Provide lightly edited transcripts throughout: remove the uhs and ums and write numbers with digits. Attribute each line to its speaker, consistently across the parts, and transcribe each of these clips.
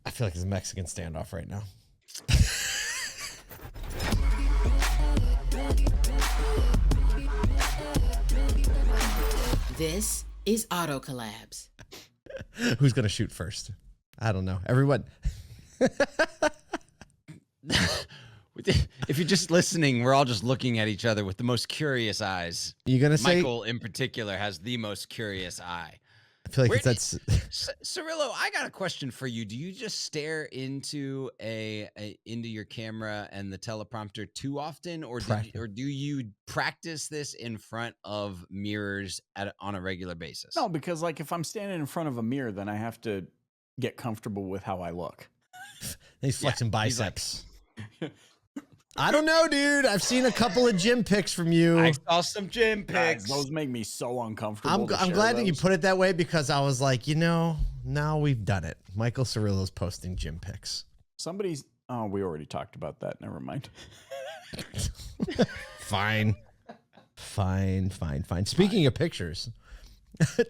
Speaker 1: I feel like it's a Mexican standoff right now.
Speaker 2: This is Auto Collabs.
Speaker 1: Who's going to shoot first? I don't know. Everyone.
Speaker 3: If you're just listening, we're all just looking at each other with the most curious eyes.
Speaker 1: You going to say?
Speaker 3: Michael, in particular, has the most curious eye.
Speaker 1: I feel like that's
Speaker 3: Cirillo, I got a question for you. Do you just stare into into your camera and the teleprompter too often, or do you practice this in front of mirrors on a regular basis?
Speaker 4: No, because like if I'm standing in front of a mirror, then I have to get comfortable with how I look.
Speaker 1: He's flexing biceps. I don't know, dude. I've seen a couple of gym pics from you.
Speaker 3: I saw some gym pics.
Speaker 4: Those make me so uncomfortable.
Speaker 1: I'm glad that you put it that way, because I was like, now we've done it. Michael Cirillo's posting gym pics.
Speaker 4: Oh, we already talked about that. Never mind.
Speaker 1: Fine. Speaking of pictures,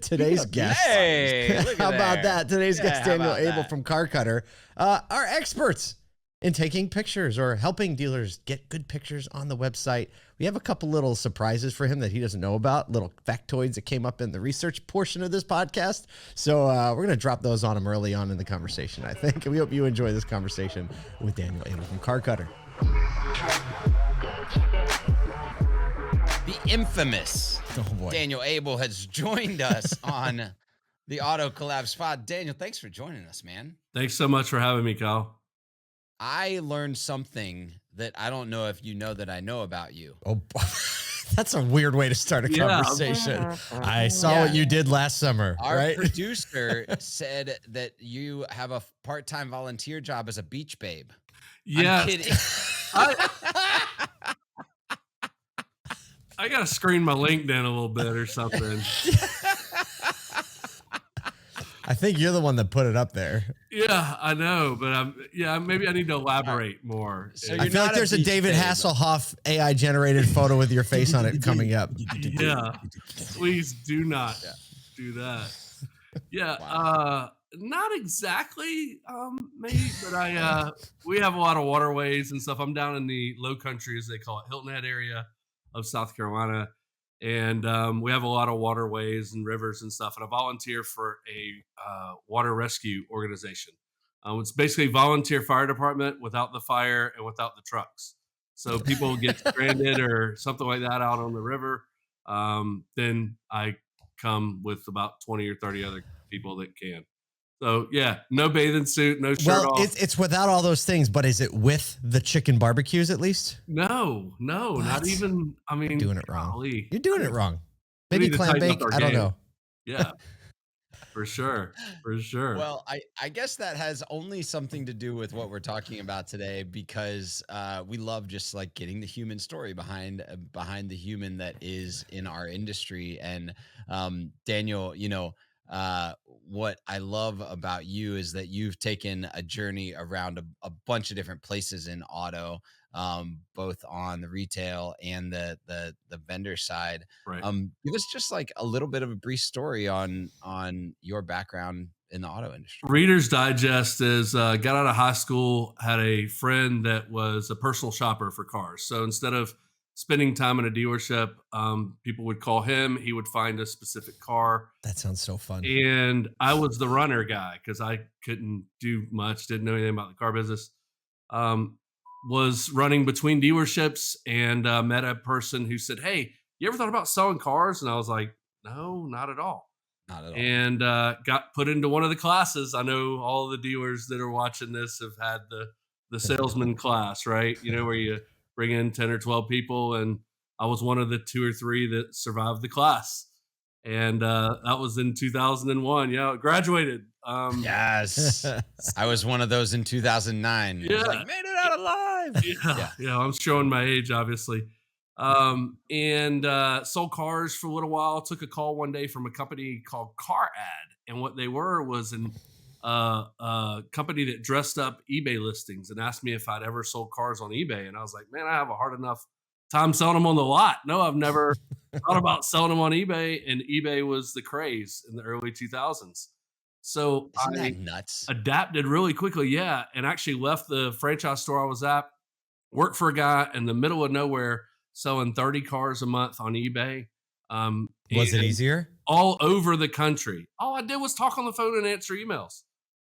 Speaker 1: today's guest.
Speaker 3: Hey,
Speaker 1: how about that? Today's guest, Daniel Abel from CarCutter, are experts in taking pictures or helping dealers get good pictures on the website. We have a couple little surprises for him that he doesn't know about, little factoids that came up in the research portion of this podcast. So we're going to drop those on him early on in the conversation, I think. And we hope you enjoy this conversation with Daniel Abel from CarCutter.
Speaker 3: The infamous Daniel Abel has joined us on the Auto Collabs pod. Daniel, thanks for joining us, man.
Speaker 5: Thanks so much for having me, Kyle.
Speaker 3: I learned something that I don't know if you know that I know about you.
Speaker 1: Oh, that's a weird way to start a conversation. I saw what you did last summer.
Speaker 3: Our producer said that you have a part-time volunteer job as a beach babe.
Speaker 5: Yeah.
Speaker 3: I'm kidding.
Speaker 5: I got to screen my LinkedIn a little bit or something.
Speaker 1: I think you're the one that put it up there.
Speaker 5: Yeah, I know, but maybe I need to elaborate more.
Speaker 3: So
Speaker 1: I feel like there's a David Hasselhoff AI generated photo with your face on it coming up.
Speaker 5: Yeah, please do not do that. Yeah, not exactly, maybe, but we have a lot of waterways and stuff. I'm down in the Low Country, as they call it, Hilton Head area of South Carolina. And we have a lot of waterways and rivers and stuff. And I volunteer for a water rescue organization. It's basically volunteer fire department without the fire and without the trucks. So people get stranded or something like that out on the river. Then I come with about 20 or 30 other people that can. So, yeah, no bathing suit, no shirt off.
Speaker 1: Well, it's without all those things, but is it with the chicken barbecues at least?
Speaker 5: No, not even. I mean,
Speaker 1: you're doing it wrong.
Speaker 5: Golly.
Speaker 1: You're doing it wrong. Maybe clam bake. I don't know.
Speaker 5: Yeah, for sure.
Speaker 3: Well, I guess that has only something to do with what we're talking about today, because we love just like getting the human story behind the human that is in our industry. And Daniel, what I love about you is that you've taken a journey around a bunch of different places in auto, both on the retail and the vendor side.
Speaker 5: Right.
Speaker 3: Give us just like a little bit of a brief story on your background in the auto industry.
Speaker 5: Reader's Digest is got out of high school, had a friend that was a personal shopper for cars. So instead of spending time in a dealership, people would call him. He would find a specific car.
Speaker 1: That sounds so fun.
Speaker 5: And I was the runner guy because I couldn't do much, didn't know anything about the car business. Was running between dealerships and met a person who said, "Hey, you ever thought about selling cars?" And I was like, "No, not at all."
Speaker 3: Not at all.
Speaker 5: And got put into one of the classes. I know all the dealers that are watching this have had the salesman class, right? Where you bring in 10 or 12 people, and I was one of the 2 or 3 that survived the class. And that was in 2001. Yeah, graduated.
Speaker 3: Yes. I was one of those in 2009.
Speaker 5: Yeah.
Speaker 3: Like, made it out alive.
Speaker 5: Yeah, I'm showing my age, obviously. And sold cars for a little while. Took a call one day from a company called CarAd. And what they were was a company that dressed up eBay listings and asked me if I'd ever sold cars on eBay. And I was like, man, I have a hard enough time selling them on the lot. No, I've never thought about selling them on eBay. And eBay was the craze in the early 2000s. So
Speaker 3: Isn't
Speaker 5: I
Speaker 3: that nuts?
Speaker 5: adapted really quickly. Yeah. And actually left the franchise store I was at, worked for a guy in the middle of nowhere selling 30 cars a month on eBay.
Speaker 1: Was it
Speaker 5: and
Speaker 1: easier?
Speaker 5: all over the country. All I did was talk on the phone and answer emails.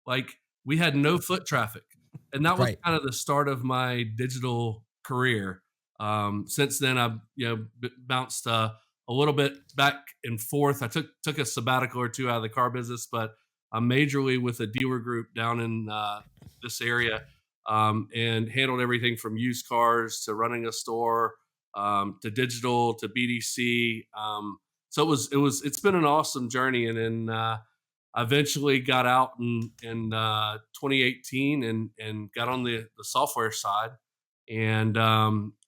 Speaker 5: Like we had no foot traffic. And that was
Speaker 1: Right.
Speaker 5: kind of the start of my digital career. Since then I've, bounced a little bit back and forth. I took a sabbatical or two out of the car business, but I'm majorly with a dealer group down in this area, and handled everything from used cars to running a store, to digital to BDC. So it's been an awesome journey. And then I eventually got out in 2018 and got on the software side. And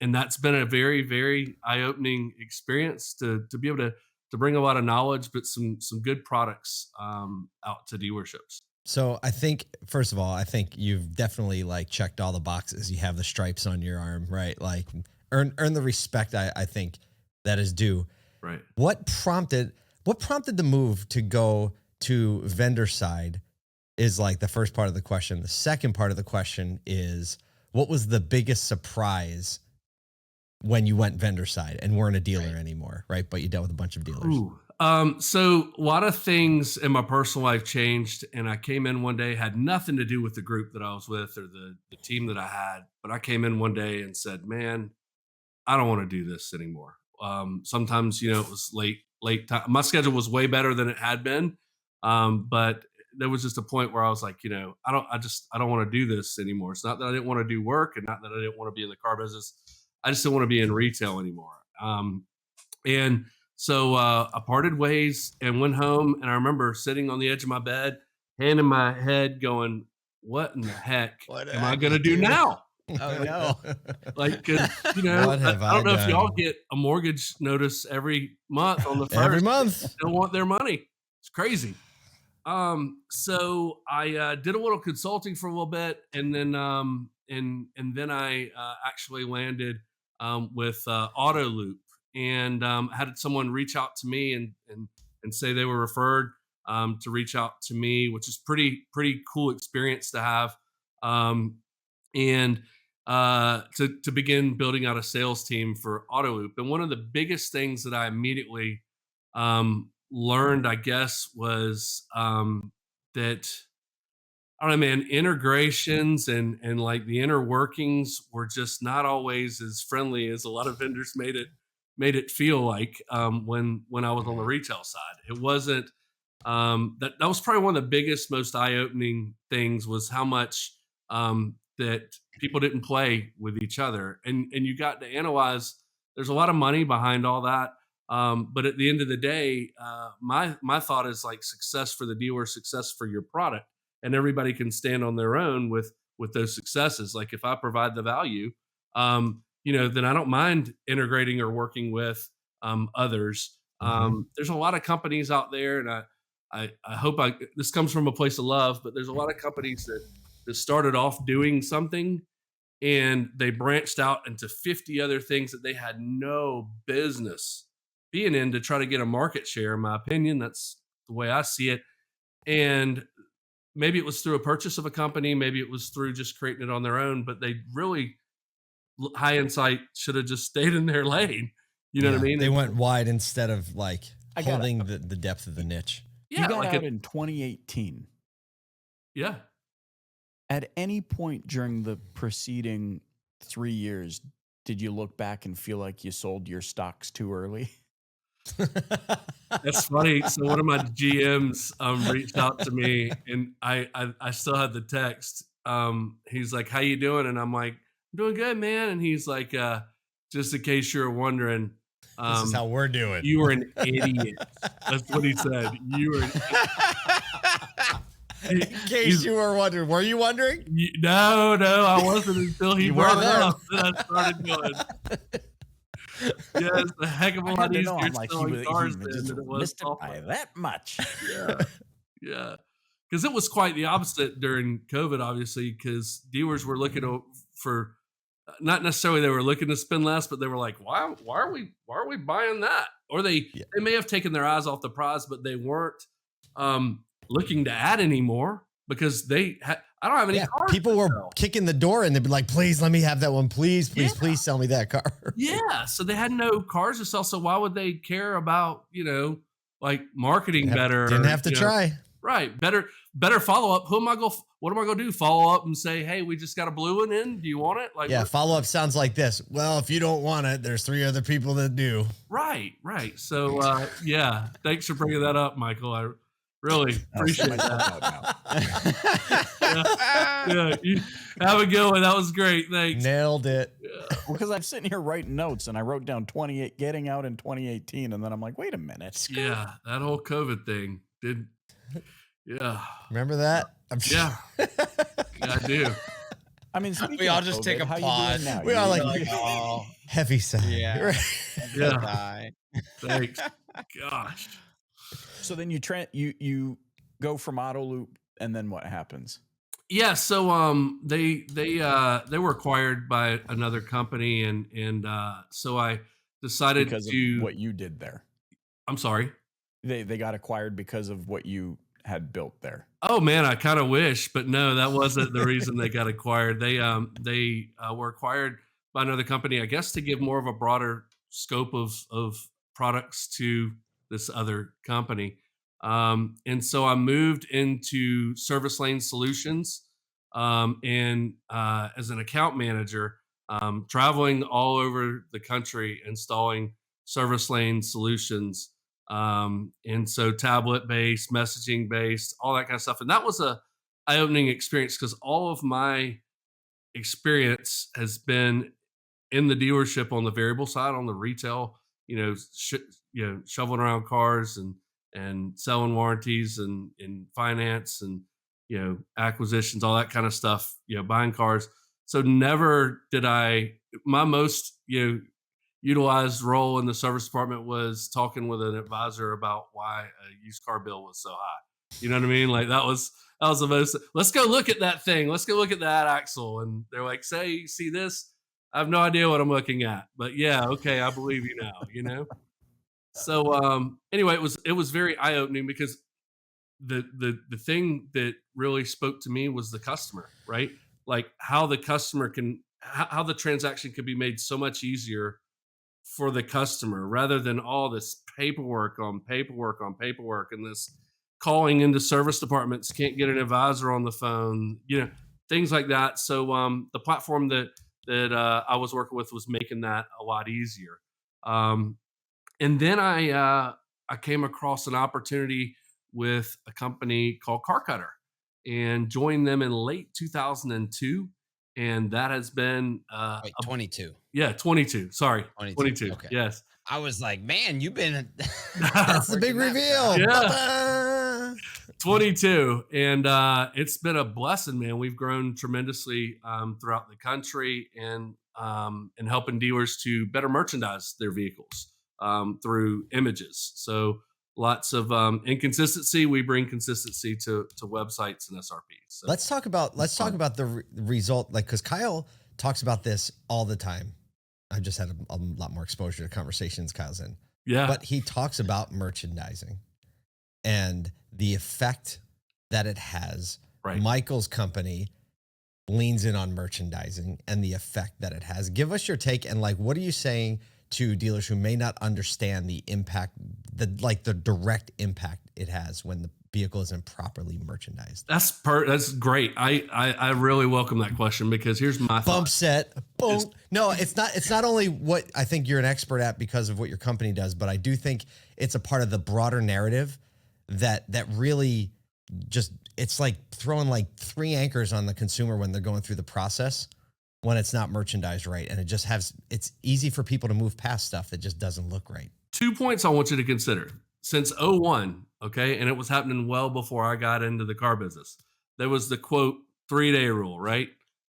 Speaker 5: that's been a very, very eye-opening experience to be able to bring a lot of knowledge, but some good products out to dealerships.
Speaker 1: So I think, first of all, I think you've definitely like checked all the boxes. You have the stripes on your arm, right? Like earn the respect I think that is due.
Speaker 5: Right.
Speaker 1: What prompted the move to go to vendor side is like the first part of the question. The second part of the question is, what was the biggest surprise when you went vendor side and weren't a dealer anymore, right? But you dealt with a bunch of dealers.
Speaker 5: Ooh. So a lot of things in my personal life changed, and I came in one day, had nothing to do with the group that I was with or the team that I had, but I came in one day and said, man, I don't want to do this anymore. Sometimes, it was late time. My schedule was way better than it had been. But there was just a point where I was like, I don't want to do this anymore. It's not that I didn't want to do work and not that I didn't want to be in the car business. I just didn't want to be in retail anymore. And so I parted ways and went home. And I remember sitting on the edge of my bed, hand in my head going, what in the heck am I going to do now?
Speaker 3: Oh no!
Speaker 5: Like, 'cause, I don't know if y'all get a mortgage notice every month on the first.
Speaker 1: Every month.
Speaker 5: They don't want their money. It's crazy. So I did a little consulting for a little bit, and then then I actually landed with AutoLoop, and had someone reach out to me and say they were referred to reach out to me, which is pretty cool experience to have, and to begin building out a sales team for AutoLoop. And one of the biggest things that I immediately learned, I guess, was that, I don't know, man, integrations and like the inner workings were just not always as friendly as a lot of vendors made it feel like, when I was on the retail side. It wasn't, that was probably one of the biggest, most eye-opening things, was how much that people didn't play with each other. And you got to analyze, there's a lot of money behind all that. But at the end of the day, my thought is like success for the dealer, success for your product, and everybody can stand on their own with those successes. Like if I provide the value, then I don't mind integrating or working with others. There's a lot of companies out there, and I hope this comes from a place of love, but there's a lot of companies that started off doing something and they branched out into 50 other things that they had no business being in to try to get a market share. In my opinion, that's the way I see it. And maybe it was through a purchase of a company, maybe it was through just creating it on their own, but they really, high insight, should have just stayed in their lane. You know what I mean?
Speaker 1: They went wide instead of like holding the depth of the niche.
Speaker 4: Yeah, you got
Speaker 5: like
Speaker 4: out in 2018.
Speaker 5: Yeah.
Speaker 4: At any point during the preceding 3 years, did you look back and feel like you sold your stocks too early?
Speaker 5: That's funny. So one of my GMs reached out to me, and I still had the text. He's like, "How you doing?" And I'm like, "I'm doing good, man." And he's like, "Just in case you're wondering,
Speaker 1: this is how we're doing.
Speaker 5: You were an idiot." That's what he said. You were.
Speaker 1: In case you were wondering, were you wondering?
Speaker 5: No, I wasn't until he brought it up that I started going. Yeah, it's a heck of a lot easier selling cars than it was
Speaker 4: by that much.
Speaker 5: Yeah. Because it was quite the opposite during COVID, obviously, because dealers were looking for, not necessarily they were looking to spend less, but they were like, why are we buying that? Or they may have taken their eyes off the prize, but they weren't looking to add anymore because I don't have any cars.
Speaker 1: People were kicking the door and they'd be like, please let me have that one. Please sell me that car.
Speaker 5: Yeah. So they had no cars to sell. So why would they care about, like marketing better?
Speaker 1: Didn't have to try.
Speaker 5: Right. Better follow up. What am I going to do? Follow up and say, hey, we just got a blue one in. Do you want it? Like,
Speaker 1: follow up sounds like this. Well, if you don't want it, there's 3 other people that do.
Speaker 5: Right. So, thanks for bringing that up, Michael. I really appreciate that. You have a good one. That was great. Thanks.
Speaker 1: Nailed it.
Speaker 4: Well, because I'm sitting here writing notes and I wrote down getting out in 2018. And then I'm like, wait a minute.
Speaker 5: Yeah. That whole COVID thing did. Yeah.
Speaker 1: Remember that?
Speaker 5: Yeah, I do.
Speaker 4: I mean,
Speaker 3: we all just take a pause.
Speaker 1: We all like heavy sigh.
Speaker 3: Yeah.
Speaker 5: Yeah. Thanks. Gosh.
Speaker 4: So then you go from Auto Loop, and then what happens?
Speaker 5: Yeah. So they were acquired by another company, and so I decided
Speaker 4: because
Speaker 5: to
Speaker 4: of what you did there.
Speaker 5: I'm sorry.
Speaker 4: They got acquired because of what you had built there.
Speaker 5: Oh man, I kind of wish, but no, that wasn't the reason they got acquired. They were acquired by another company, I guess, to give more of a broader scope of products to this other company. And so I moved into Service Lane Solutions, and as an account manager, traveling all over the country installing Service Lane Solutions. And so tablet based, messaging based, all that kind of stuff. And that was a eye-opening experience because all of my experience has been in the dealership on the variable side, on the retail, shoveling around cars and selling warranties and finance and, acquisitions, all that kind of stuff, buying cars. So never did my most, utilized role in the service department was talking with an advisor about why a used car bill was so high. You know what I mean? Like that was the most, let's go look at that thing. Let's go look at that axle. And they're like, say, you see this? I have no idea what I'm looking at, but yeah. Okay. I believe you now, So, anyway, it was very eye opening because the thing that really spoke to me was the customer, right? Like how the customer how the transaction could be made so much easier for the customer rather than all this paperwork on paperwork and this calling into service departments, can't get an advisor on the phone, things like that. So the platform that I was working with was making that a lot easier. And then I came across an opportunity with a company called CarCutter and joined them in late 2002. And that has been
Speaker 3: 22.
Speaker 5: Yeah, 22. Sorry, 22.
Speaker 3: Okay.
Speaker 5: Yes.
Speaker 3: I was like, man, you've been.
Speaker 1: That's the big reveal.
Speaker 5: Yeah. 22, and it's been a blessing, man. We've grown tremendously throughout the country, and helping dealers to better merchandise their vehicles through images. So lots of inconsistency. We bring consistency to websites and SRPs. So.
Speaker 1: Let's talk about the result, like, because Kyle talks about this all the time. I've just had a lot more exposure to conversations Kyle's in.
Speaker 5: Yeah.
Speaker 1: But he talks about merchandising and the effect that it has.
Speaker 5: Right.
Speaker 1: Michael's company leans in on merchandising and the effect that it has. Give us your take, and like, what are you saying to dealers who may not understand the impact, the direct impact it has when the vehicle isn't properly merchandised?
Speaker 5: That's great. I really welcome that question because here's my
Speaker 1: bump
Speaker 5: thought.
Speaker 1: set. Boom. No, it's not. It's not only what I think you're an expert at because of what your company does, but I do think it's a part of the broader narrative that really just, it's like throwing like 3 anchors on the consumer when they're going through the process when it's not merchandised right. And it's easy for people to move past stuff that just doesn't look right. 2
Speaker 5: points I want you to consider. Since 2001, okay, and it was happening well before I got into the car business, there was the quote 3-day rule, right?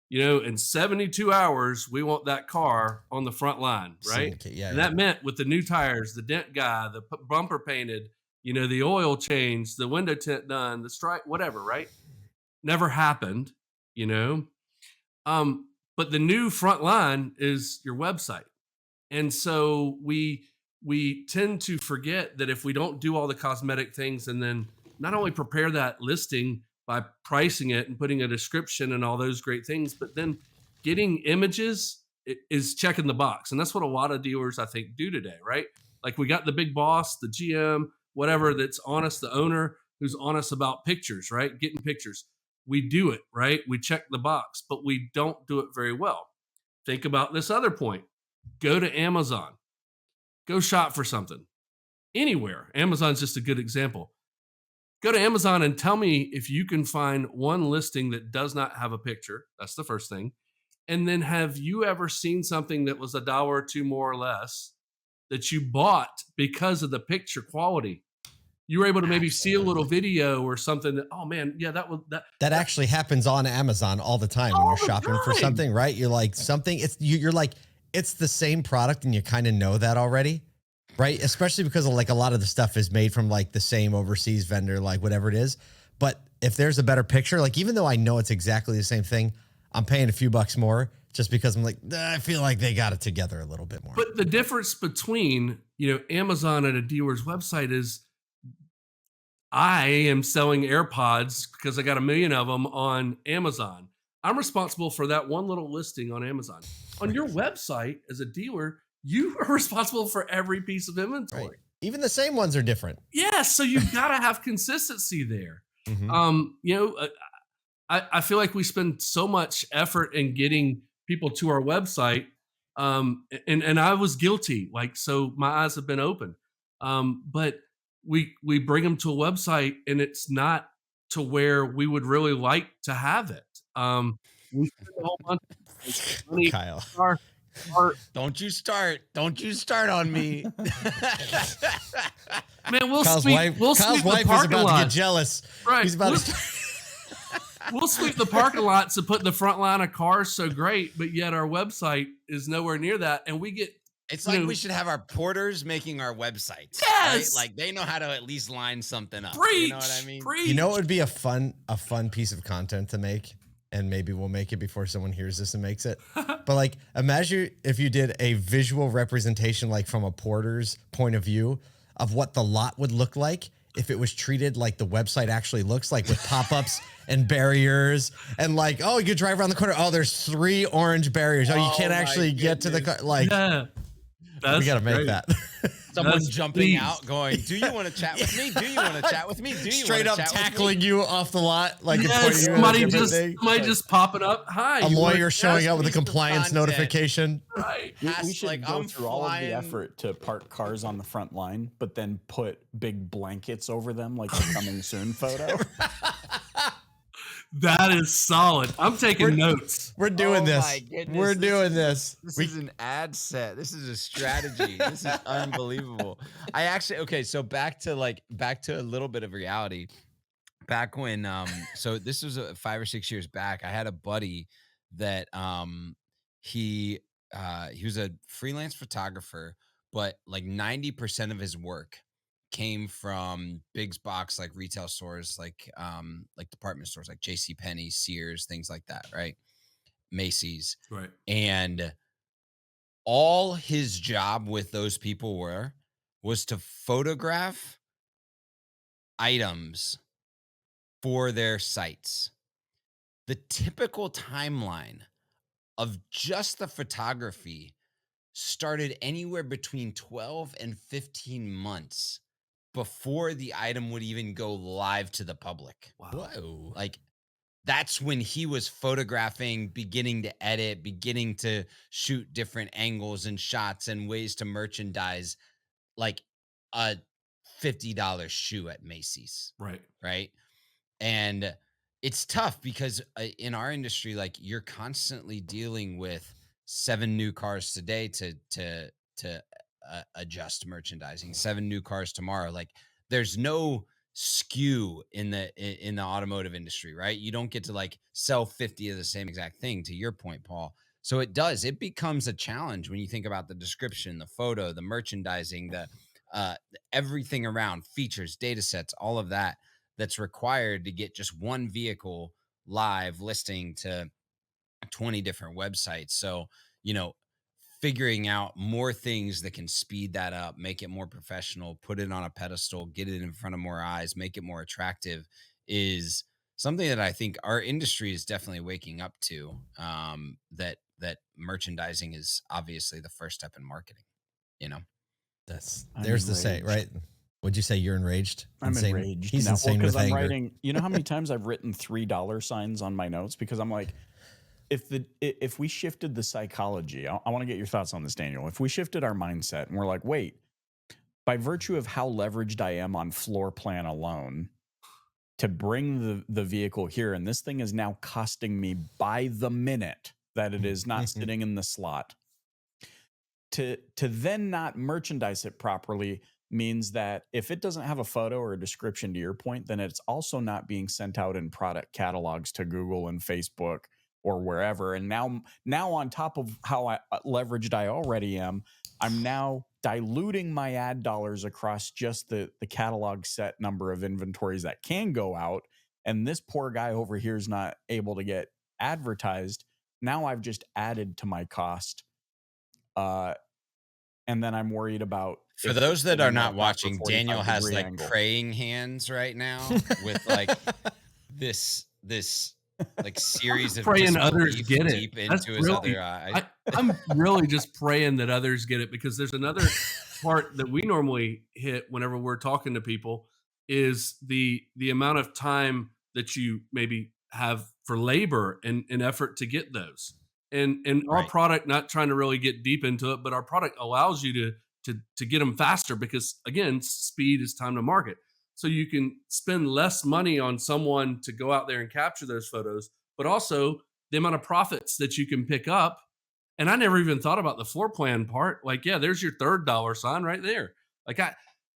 Speaker 5: In 72 hours, we want that car on the front line, right?
Speaker 1: Yeah,
Speaker 5: and that meant with the new tires, the dent guy, the bumper painted, the oil change, the window tint done, the stripe, whatever, right? Never happened, but the new front line is your website. And so we tend to forget that if we don't do all the cosmetic things and then not only prepare that listing by pricing it and putting a description and all those great things, but then getting images is checking the box. And that's what a lot of dealers, I think, do today, right? Like we got the big boss, the GM, whatever, that's honest, the owner who's honest about pictures, right? Getting pictures. We do it, right? We check the box, but we don't do it very well. Think about this other point. Go to Amazon. Go shop for something. Anywhere. Amazon's just a good example. Go to Amazon and tell me if you can find one listing that does not have a picture. That's the first thing. And then have you ever seen something that was $1 or $2 more or less that you bought because of the picture quality? You were able to maybe see a little video or something that, oh man, yeah, that
Speaker 1: actually happens on Amazon all the time when you're shopping for something, right? You're like something, you're like, it's the same product and you kind of know that already, right? Especially because of like a lot of the stuff is made from like the same overseas vendor, like whatever it is. But if there's a better picture, like even though I know it's exactly the same thing, I'm paying a few bucks more just because I'm like, I feel like they got it together a little bit more.
Speaker 5: But the difference between, Amazon and a dealer's website is I am selling AirPods because I got 1 million of them on Amazon. I'm responsible for that one little listing on Amazon. On your website as a dealer, you are responsible for every piece of inventory.
Speaker 1: Right. Even the same ones are different.
Speaker 5: Yeah, so you've got to have consistency there. I feel like we spend so much effort in getting people to our website, and I was guilty. Like, so my eyes have been open. But we bring them to a website, and it's not to where we would really like to have it. We spend a whole bunch of money.
Speaker 1: Kyle.
Speaker 3: Don't you start on me.
Speaker 5: Man, we'll
Speaker 1: Kyle's
Speaker 5: sweep
Speaker 1: wife
Speaker 5: the
Speaker 1: is
Speaker 5: parking
Speaker 1: about
Speaker 5: lot.
Speaker 1: to get jealous.
Speaker 5: Right.
Speaker 1: He's about to
Speaker 5: We'll sweep the parking lots and put the front line of cars so great, but yet our website is nowhere near that. And we get,
Speaker 3: it's like we should have our porters making our websites.
Speaker 5: Yes.
Speaker 3: Right? Like they know how to at least line something up.
Speaker 5: Preach,
Speaker 3: you know what I mean?
Speaker 5: Preach.
Speaker 1: You know what would be a fun piece of content to make? And maybe we'll make it before someone hears this and makes it. But like, imagine if you did a visual representation, like from a porter's point of view of what the lot would look like if it was treated like the website actually looks like, with pop-ups and barriers, and like, oh, you drive around the corner. Oh, there's 3 orange barriers. Oh, you can't actually get to the car. Like,
Speaker 5: yeah,
Speaker 1: we got to make that.
Speaker 3: Someone jumping out going, do you want to chat with me? Do you want to chat with me? Do you
Speaker 1: straight up tackling you off the lot? Like,
Speaker 5: somebody just popping up. Hi.
Speaker 1: A lawyer showing up with a compliance notification.
Speaker 5: Right.
Speaker 4: We should go through all of the effort to park cars on the front line, but then put big blankets over them like a coming soon photo.
Speaker 5: That is solid. I'm taking notes.
Speaker 1: We're doing this.
Speaker 3: My goodness,
Speaker 1: We're doing this.
Speaker 3: This is an ad set. This is a strategy. This is unbelievable. So back to a little bit of reality. Back when, so this was 5 or 6 years back, I had a buddy that he was a freelance photographer, but like 90% of his work came from big box, like retail stores, like department stores, like JCPenney, Sears, things like that, right? Macy's.
Speaker 5: Right.
Speaker 3: And all his job with those people was to photograph items for their sites. The typical timeline of just the photography started anywhere between 12 and 15 months before the item would even go live to the public.
Speaker 5: Wow.
Speaker 3: Whoa. Like, that's when he was photographing, beginning to edit, beginning to shoot different angles and shots and ways to merchandise like a $50 shoe at Macy's.
Speaker 5: Right.
Speaker 3: Right. And it's tough because in our industry, like, you're constantly dealing with 7 new cars today to adjust merchandising, 7 new cars tomorrow. Like, there's no skew in the automotive industry, right? You don't get to like sell 50 of the same exact thing, to your point, Paul. So it becomes a challenge when you think about the description, the photo, the merchandising, the everything around, features, data sets, all of that that's required to get just one vehicle live listing to 20 different websites. So, figuring out more things that can speed that up, make it more professional, put it on a pedestal, get it in front of more eyes, make it more attractive is something that I think our industry is definitely waking up to. That merchandising is obviously the first step in marketing, you know?
Speaker 1: There's the say, right? Would you say you're enraged?
Speaker 4: I'm enraged.
Speaker 1: He's insane
Speaker 4: because
Speaker 1: with
Speaker 4: I'm
Speaker 1: anger.
Speaker 4: writing. You know how many times I've written $3 signs on my notes because I'm like, if we shifted the psychology, I want to get your thoughts on this, Daniel. If we shifted our mindset and we're like, wait, by virtue of how leveraged I am on floor plan alone to bring the vehicle here, and this thing is now costing me by the minute that it is not sitting in the slot, to then not merchandise it properly means that if it doesn't have a photo or a description, to your point, then it's also not being sent out in product catalogs to Google and Facebook or wherever. And now on top of how leveraged I already am, I'm now diluting my ad dollars across just the catalog set number of inventories that can go out. And this poor guy over here is not able to get advertised. Now I've just added to my cost. And then I'm worried about.
Speaker 3: For those that are not watching, Daniel has like praying hands right now with like this like series of
Speaker 5: praying others get it.
Speaker 3: Deep into his other eye.
Speaker 5: I'm really just praying that others get it, because there's another part that we normally hit whenever we're talking to people is the amount of time that you maybe have for labor and effort to get those. And our product, not trying to really get deep into it, but our product allows you to get them faster because, again, speed is time to market. So you can spend less money on someone to go out there and capture those photos, but also the amount of profits that you can pick up. And I never even thought about the floor plan part. Like, yeah, there's your $3 sign right there. Like,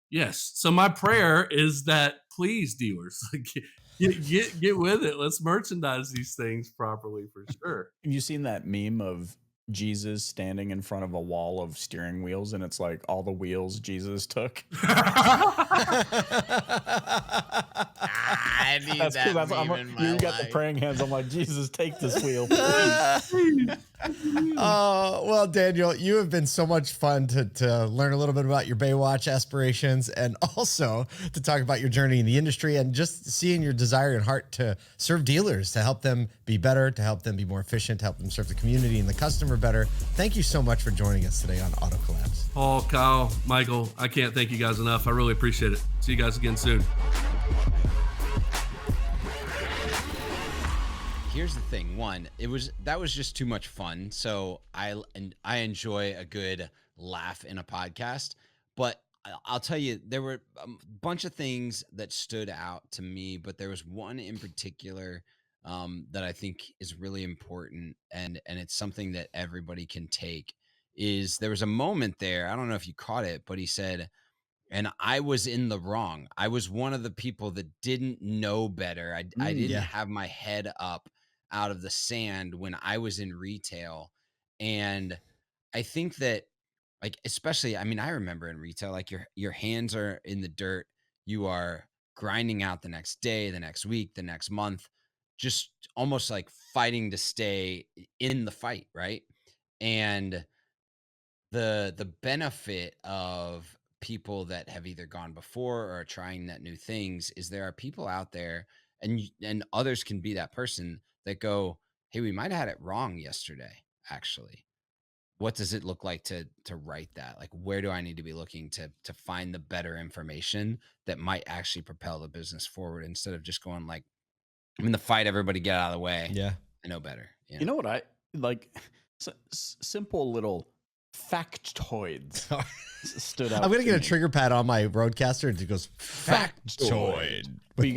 Speaker 5: yes. So my prayer is that, please, dealers, get with it. Let's merchandise these things properly for sure.
Speaker 4: Have you seen that meme of Jesus standing in front of a wall of steering wheels, and it's like all the wheels Jesus took?
Speaker 3: I need that meme in my
Speaker 4: you got
Speaker 3: life.
Speaker 4: the praying hands. I'm like, Jesus, take this wheel.
Speaker 1: Well, Daniel, you have been so much fun to learn a little bit about your Baywatch aspirations and also to talk about your journey in the industry and just seeing your desire and heart to serve dealers, to help them be better, to help them be more efficient, to help them serve the community and the customer better. Thank you so much for joining us today on Auto Collabs.
Speaker 5: Paul, Kyle, Michael, I can't thank you guys enough. I really appreciate it. See you guys again soon.
Speaker 3: Here's the thing. One, that was just too much fun. So I enjoy a good laugh in a podcast, but I'll tell you, there were a bunch of things that stood out to me, but there was one in particular that I think is really important, and it's something that everybody can take. Is there was a moment there, I don't know if you caught it, but he said, and I was in the wrong. I was one of the people that didn't know better. I didn't have my head up out of the sand when I was in retail. And I think that, like, especially, I mean, I remember in retail, like your hands are in the dirt. You are grinding out the next day, the next week, the next month, just almost like fighting to stay in the fight, right? And the benefit of people that have either gone before or are trying that new things is there are people out there, and others can be that person that go, hey, we might have had it wrong yesterday, actually. What does it look like to write that? Like, where do I need to be looking to find the better information that might actually propel the business forward, instead of just going like, I'm in the fight, everybody get out of the way.
Speaker 1: Yeah.
Speaker 3: I know better.
Speaker 4: You know what I like? Simple little factoids stood out.
Speaker 1: I'm gonna
Speaker 4: to
Speaker 1: get a
Speaker 4: me.
Speaker 1: trigger pad on my Roadcaster and it goes factoid.
Speaker 4: But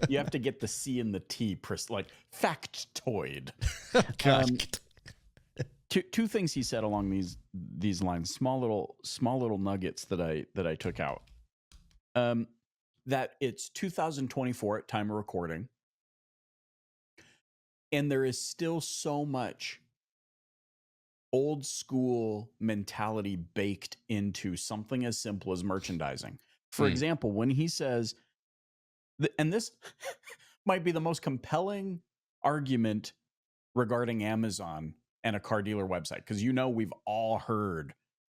Speaker 4: you have to get the C and the T, like factoid.
Speaker 1: Gosh.
Speaker 4: Two things he said along these lines, small little nuggets that I took out. That it's 2024 at time of recording, and there is still so much old school mentality baked into something as simple as merchandising. For example, when he says, and this might be the most compelling argument regarding Amazon and a car dealer website. Because we've all heard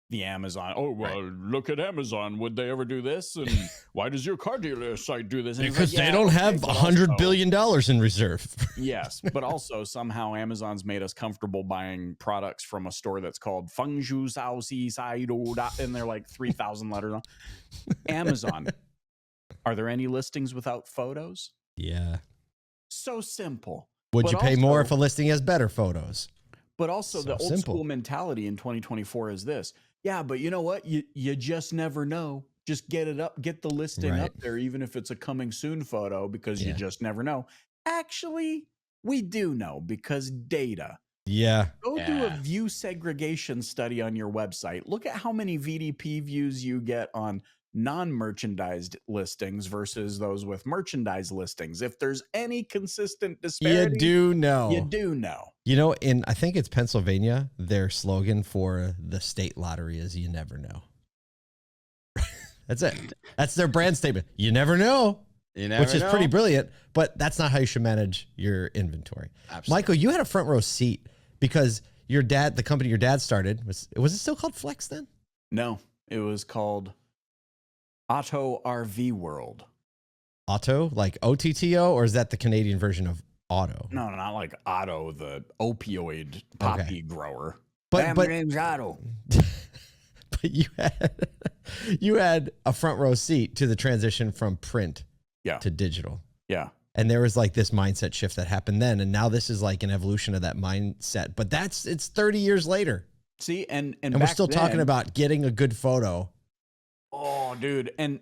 Speaker 4: the Amazon. Oh, well, look at Amazon. Would they ever do this? And why does your car dealer site do this? And
Speaker 1: Because they don't have $100 billion in reserve.
Speaker 4: Yes, but also somehow Amazon's made us comfortable buying products from a store that's called Feng Shui Sao Si Sai Do Da, and they're like 3,000 letters long. Amazon. Are there any listings without photos?
Speaker 1: Yeah.
Speaker 4: So simple.
Speaker 1: Would you pay more if a listing has better photos?
Speaker 4: But also the old school mentality in 2024 is this. Yeah, but you know what? You just never know. Just get it up, get the listing up there, even if it's a coming soon photo, because you just never know. Actually, we do know because data.
Speaker 1: Yeah.
Speaker 4: Go do a view segregation study on your website. Look at how many VDP views you get on non-merchandised listings versus those with merchandise listings. If there's any consistent disparity,
Speaker 1: you do know. I think it's Pennsylvania, their slogan for the state lottery is "You never know." That's it. That's their brand statement. You never know. Which is pretty brilliant, but that's not how you should manage your inventory. Absolutely. Michael, you had a front row seat because your dad, the company your dad started, was it still called Flex then?
Speaker 4: No, it was called Auto RV World.
Speaker 1: Auto, like OTTO, or is that the Canadian version of Auto?
Speaker 4: No, not like Otto, the opioid poppy grower.
Speaker 1: But
Speaker 4: my name's Otto.
Speaker 1: But you had a front row seat to the transition from print to digital.
Speaker 4: Yeah.
Speaker 1: And there was like this mindset shift that happened then, and now this is like an evolution of that mindset. But it's 30 years later.
Speaker 4: See, and
Speaker 1: we're still talking about getting a good photo.
Speaker 4: Oh, dude. And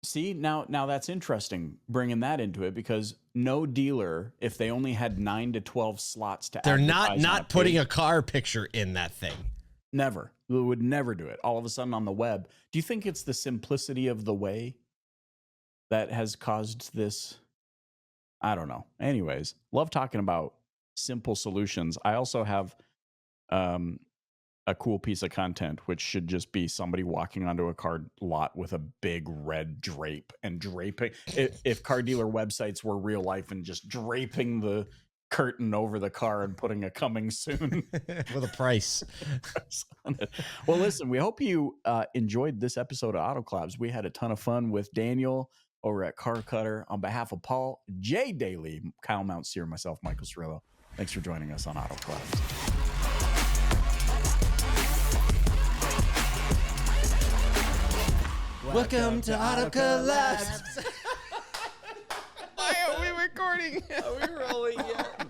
Speaker 4: see, now that's interesting bringing that into it, because no dealer, if they only had 9 to 12 slots to
Speaker 1: they're
Speaker 4: advertise
Speaker 1: not putting a car picture in that thing.
Speaker 4: Never. We would never do it. All of a sudden on the web. Do you think it's the simplicity of the way that has caused this? I don't know. Anyways, love talking about simple solutions. I also have a cool piece of content, which should just be somebody walking onto a car lot with a big red drape and draping. If car dealer websites were real life, and just draping the curtain over the car and putting a coming soon
Speaker 1: with a price
Speaker 4: on it. Well, listen, we hope you enjoyed this episode of Auto Collabs. We had a ton of fun with Daniel over at CarCutter. On behalf of Paul, Jay Daly, Kyle Mountsier, myself, Michael Cirillo, thanks for joining us on Auto Collabs.
Speaker 1: Welcome to Auto Collabs.
Speaker 3: Why are we recording?
Speaker 4: Are we rolling yet?